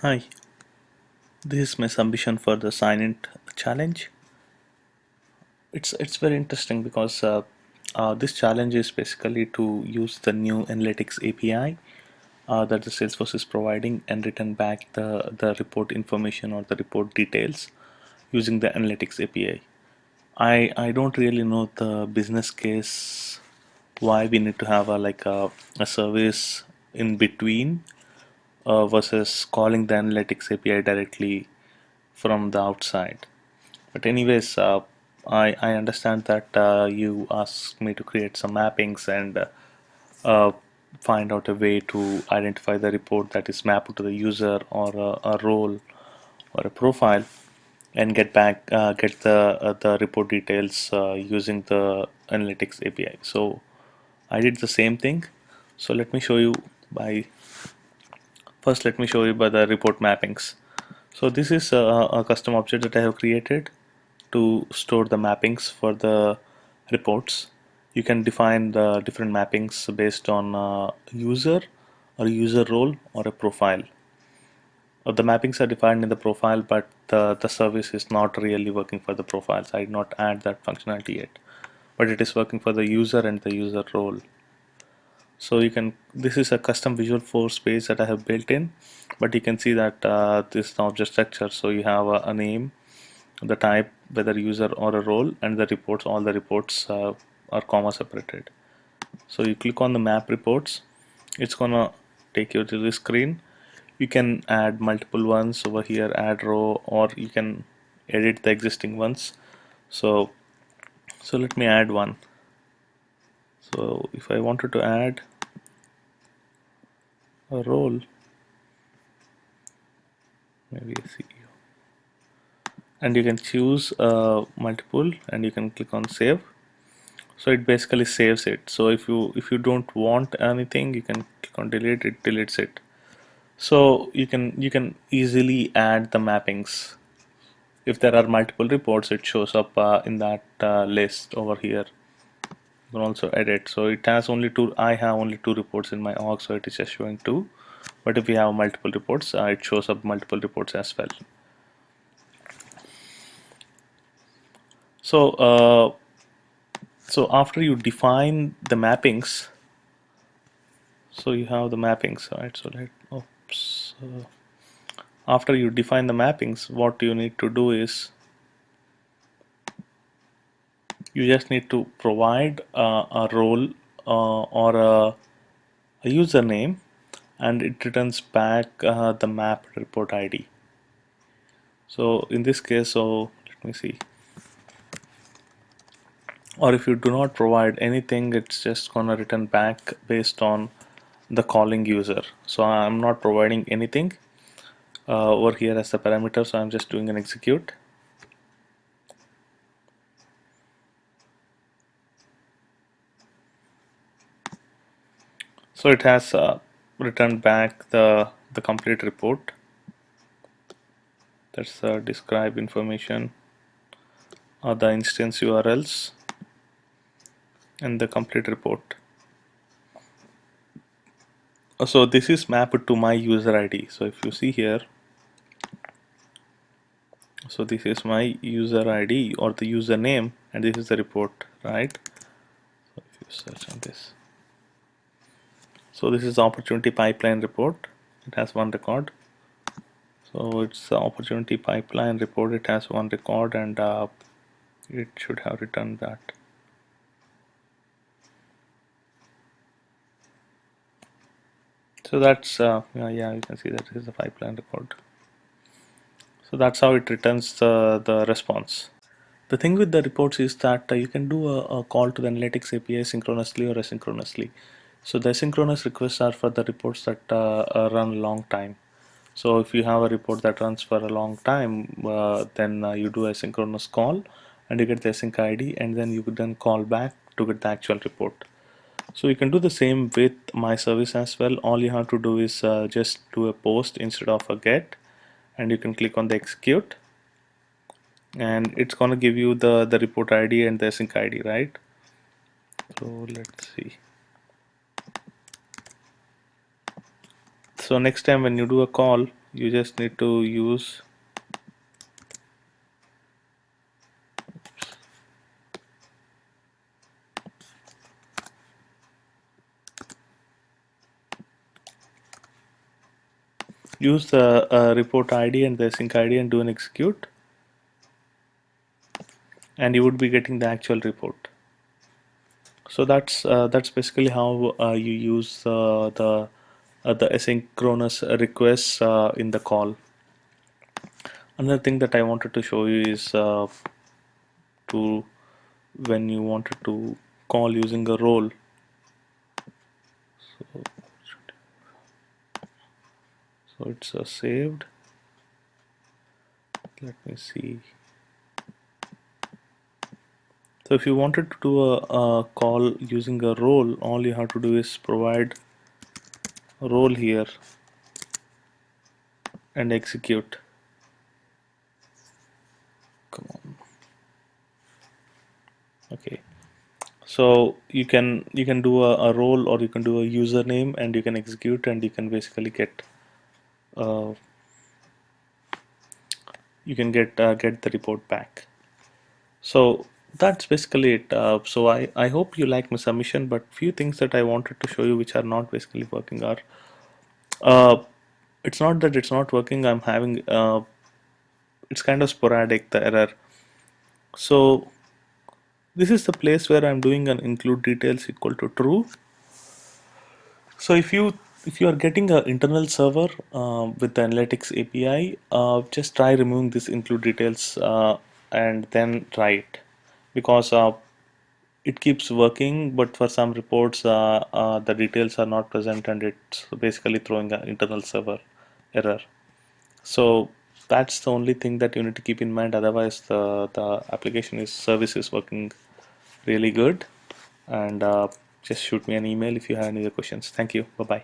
Hi, this is my submission for the sign in challenge. It's very interesting because this challenge is basically to use the new analytics API that the Salesforce is providing and return back the report information or the report details using the analytics API. I don't really know the business case why we need to have a service in between versus calling the analytics API directly from the outside. But anyways, I understand that you asked me to create some mappings and uh, find out a way to identify the report that is mapped to the user or a role or a profile and get the report details using the analytics API. So I did the same thing. So let me show you by first let me show you by the report mappings. So this is a custom object that I have created to store the mappings for the reports. You can define the different mappings based on user or user role or a profile. The mappings are defined in the profile, but the service is not really working for the profiles. I did not add that functionality yet, but it is working for the user and the user role. So you can, this is a custom Visual Force page that I have built in, but you can see that this is the object structure. So you have a name, the type, whether user or a role, and the reports. All the reports are comma separated. So you click on the map reports, it's gonna take you to the screen. You can add multiple ones over here, add row, or you can edit the existing ones. So let me add one. So if I wanted to add a role, maybe a CEO, and you can choose multiple, and you can click on save. So it basically saves it. So if you don't want anything, you can click on delete, it deletes it. So you can easily add the mappings. If there are multiple reports, it shows up in that list over here. You can also edit. So it has only two, I have only two reports in my org, so it is just showing two. But if we have multiple reports, it shows up multiple reports as well. So after you define the mappings, so you have the mappings, right? So oops. After you define the mappings, what you need to do is you just need to provide a role or a username, and it returns back the map report ID. So in this case, so let me see. Or if you do not provide anything, it's just gonna return back based on the calling user. So I'm not providing anything over here as the parameter, so I'm just doing an execute. So it has returned back the complete report. That's describe information, the instance URLs, and the complete report. So this is mapped to my user ID. So if you see here, so this is my user ID or the username, and this is the report, right? So if you search on this, so this is the opportunity pipeline report. It has one record. So it's the opportunity pipeline report. It has one record, and it should have returned that. So that's yeah, you can see that this is the pipeline record. So that's how it returns the response. The thing with the reports is that you can do a call to the analytics API synchronously or asynchronously. So the asynchronous requests are for the reports that run a long time. So if you have a report that runs for a long time, then you do a synchronous call and you get the async ID, and then you could then call back to get the actual report. So you can do the same with my service as well. All you have to do is just do a post instead of a get, and you can click on the execute, and it's gonna give you the report ID and the async ID, right? So let's see. So next time when you do a call, You just need to use the report ID and the sync ID and do an execute, and you would be getting the actual report. So that's basically how you use the asynchronous requests in the call. Another thing that I wanted to show you is to when you wanted to call using a role. So, so it's saved. Let me see. So if you wanted to do a call using a role, all you have to do is provide a role here and execute. Come on. Okay. So you can do a role, or you can do a username, and you can execute, and you can basically get uh, get the report back. So that's basically it. So I hope you like my submission, but few things that I wanted to show you which are not basically working are uh, it's not that it's not working. I'm having it's kind of sporadic, the error. So this is the place where I'm doing an include details equal to true. So if you are getting an internal server with the analytics API, just try removing this include details and then try it, because it keeps working, but for some reports the details are not present, and it's basically throwing an internal server error. So that's the only thing that you need to keep in mind. Otherwise, the application is service is working really good. And just shoot me an email if you have any other questions. Thank you. Bye bye.